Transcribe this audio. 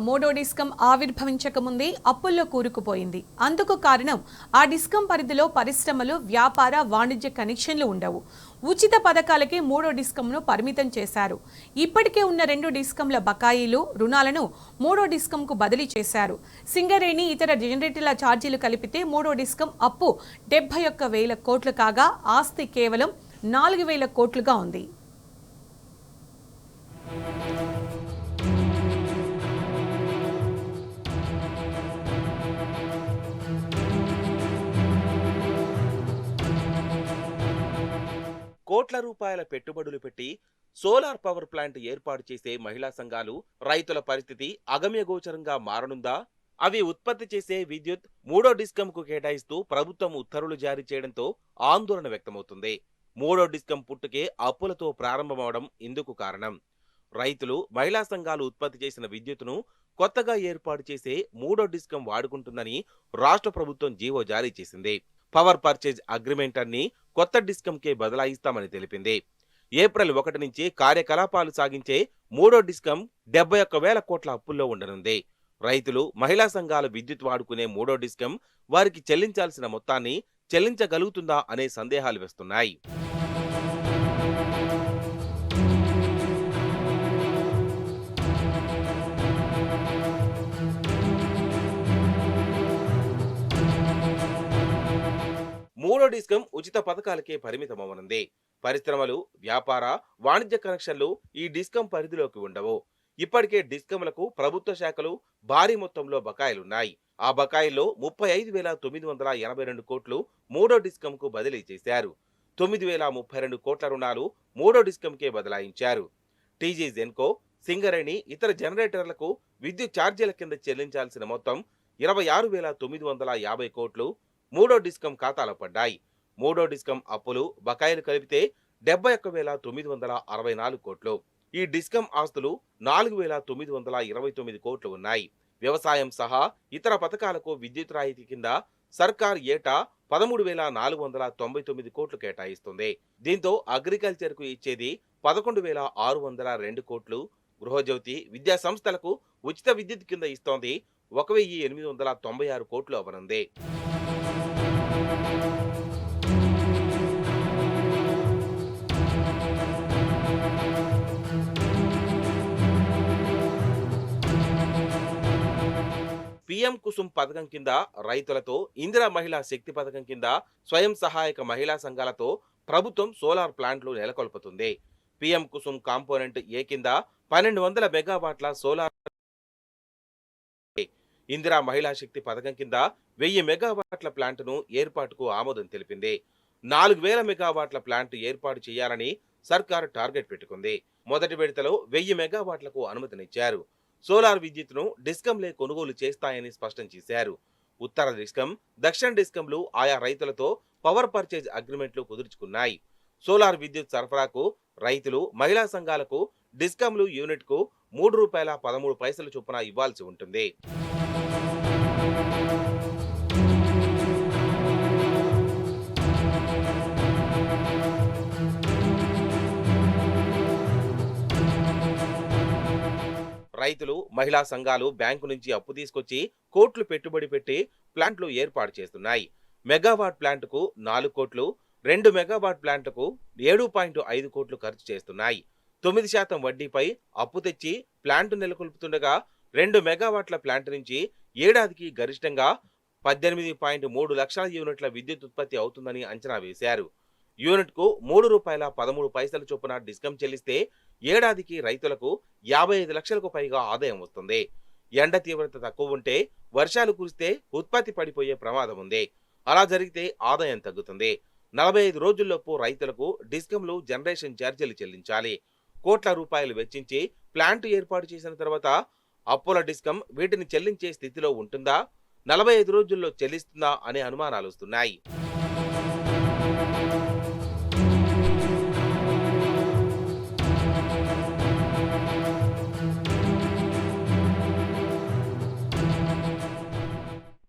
మూడో డిస్కం ఆవిర్భవించక ముందే అప్పుల్లో కూరుకుపోయింది. అందుకు కారణం ఆ డిస్కం పరిధిలో పరిశ్రమలు, వ్యాపార, వాణిజ్య కనెక్షన్లు ఉండవు. ఉచిత పథకాలకే మూడో డిస్కంను పరిమితం చేశారు. ఇప్పటికే ఉన్న 2 డిస్కంల బకాయిలు, రుణాలను మూడో డిస్కంకు బదిలీ చేశారు. సింగరేణి, ఇతర జనరేటర్ల ఛార్జీలు కలిపితే మూడో డిస్కం అప్పు 71,000 కోట్లు కాగా ఆస్తి కేవలం 4,000 కోట్లుగా ఉంది. కోట్ల రూపాయల పెట్టుబడులు పెట్టి సోలార్ పవర్ ప్లాంట్ ఏర్పాటు చేసే మహిళా సంఘాలు, రైతుల పరిస్థితి అగమ్యగోచరంగా మారనుందా? అవి ఉత్పత్తి చేసే విద్యుత్ మూడో డిస్కంకు కేటాయిస్తూ ప్రభుత్వం ఉత్తర్వులు జారీ చేయడంతో ఆందోళన వ్యక్తమవుతుంది. మూడో డిస్కం పుట్టుకే అప్పులతో ప్రారంభమవడం ఇందుకు కారణం. రైతులు, మహిళా సంఘాలు ఉత్పత్తి చేసిన విద్యుత్తును కొత్తగా ఏర్పాటు చేసే మూడో డిస్కం వాడుకుంటుందని రాష్ట్ర ప్రభుత్వం జీవో జారీ చేసింది. పవర్ పర్చేజ్ అగ్రిమెంట్ అన్ని కొత్త డిస్కంకే బదలాయిస్తామని తెలిపింది. ఏప్రిల్ 1 నుంచి కార్యకలాపాలు సాగించే మూడో డిస్కం 71,000 కోట్ల అప్పుల్లో ఉండనుంది. రైతులు, మహిళా సంఘాల విద్యుత్ వాడుకునే మూడో డిస్కం వారికి చెల్లించాల్సిన మొత్తాన్ని చెల్లించగలుగుతుందా అనే సందేహాలు వస్తున్నాయి. మూడో డిస్కం ఉచిత పథకాలకే పరిమితమవనుంది. పరిశ్రమలు, వ్యాపార, వాణిజ్య కనెక్షన్లు ఈ డిస్కం పరిధిలోకి ఉండవు. ఇప్పటికే డిస్కంలకు ప్రభుత్వ శాఖలు భారీ మొత్తంలో బకాయిలున్నాయి. ఆ బకాయిల్లో 35,982 కోట్లు మూడో డిస్కంకు బదిలీ చేశారు. 9,032 కోట్ల రుణాలు మూడో డిస్కంకే బదలాయించారు. టీజీ జెన్కో, సింగరేణి, ఇతర జనరేటర్లకు విద్యుత్ ఛార్జీల కింద చెల్లించాల్సిన మొత్తం 26,950 కోట్లు మూడో డిస్కం ఖాతాలో పడ్డాయి. మూడో డిస్కం అప్పులు, బకాయిలు కలిపితే 71,964 కోట్లు. ఈ డిస్కం ఆస్తులు 4,929 కోట్లు ఉన్నాయి. వ్యవసాయం సహా ఇతర పథకాలకు విద్యుత్ రాయితీ కింద సర్కార్ ఏటా 13,499 కోట్లు కేటాయిస్తుంది. దీంతో అగ్రికల్చర్కు ఇచ్చేది 11,602 కోట్లు. గృహజ్యోతి, విద్యా సంస్థలకు ఉచిత విద్యుత్ కింద ఇస్తోంది 1,896 కోట్లు అవనుంది. పీఎం కుసుమ్ పథకం కింద రైతులతో, ఇందిరా మహిళా శక్తి పథకం కింద స్వయం సహాయక మహిళా సంఘాలతో ప్రభుత్వం సోలార్ ప్లాంట్లు నెలకొల్పుతుంది. పీఎం కుసుమ్ కాంపోనెంట్ ఏ కింద 1,200 మెగావాట్ల సోలార్, ఇందిరా మహిళా శక్తి పథకం కింద 1,000 మెగావాట్ల ప్లాంటును ఏర్పాటుకు ఆమోదం తెలిపింది. 4,000 మెగావాట్ల ప్లాంట్ ఏర్పాటు చేయాలని సర్కారు టార్గెట్ పెట్టుకుంది. మొదటి విడతలో 1,000 మెగావాట్లకు అనుమతినిచ్చారు. సోలార్ విద్యుత్తును డిస్కంలే కొనుగోలు చేస్తాయని స్పష్టం చేశారు. ఉత్తర డిస్కం, దక్షిణ డిస్కంలు ఆయా రైతులతో పవర్ పర్చేజ్ అగ్రిమెంట్లు కుదుర్చుకున్నాయి. సోలార్ విద్యుత్ సరఫరాకు రైతులు, మహిళా సంఘాలకు డిస్కంలు యూనిట్కు ₹3.13 చొప్పున ఇవ్వాల్సి ఉంటుంది. రైతులు, మహిళా సంఘాలు బ్యాంకు నుంచి అప్పు తీసుకొచ్చి కోట్లు పెట్టుబడి పెట్టి ప్లాంట్లు ఏర్పాటు చేస్తున్నాయి. మెగావాట్ ప్లాంటుకు 4 కోట్లు, 2 మెగావాట్ ప్లాంట్లకు 7.5 కోట్లు ఖర్చు చేస్తున్నాయి. 9% వడ్డీపై అప్పు తెచ్చి ప్లాంటు నెలకొల్పుతుండగా 2 మెగావాట్ల ప్లాంట్ నుంచి ఏడాదికి గరిష్టంగా 18.3 లక్షల యూనిట్ల విద్యుత్ ఉత్పత్తి అవుతుందని అంచనా వేశారు. యూనిట్కు ₹3.13 చొప్పున డిస్కం చెల్లిస్తే ఏడాదికి రైతులకు 55 లక్షలకు పైగా ఆదాయం వస్తుంది. ఎండ తీవ్రత తక్కువ ఉంటే, వర్షాలు కురిస్తే ఉత్పత్తి పడిపోయే ప్రమాదం ఉంది. అలా జరిగితే ఆదాయం తగ్గుతుంది. 45 రోజుల్లోపు రైతులకు డిస్కంలు జనరేషన్ ఛార్జీలు చెల్లించాలి. కోట్ల రూపాయలు వెచ్చించి ప్లాంట్ ఏర్పాటు చేసిన తర్వాత అప్పుల డిస్కం వీటిని చెల్లించే స్థితిలో ఉంటుందా, 45 రోజుల్లో చెల్లిస్తుందా అనే అనుమానాలు వస్తున్నాయి.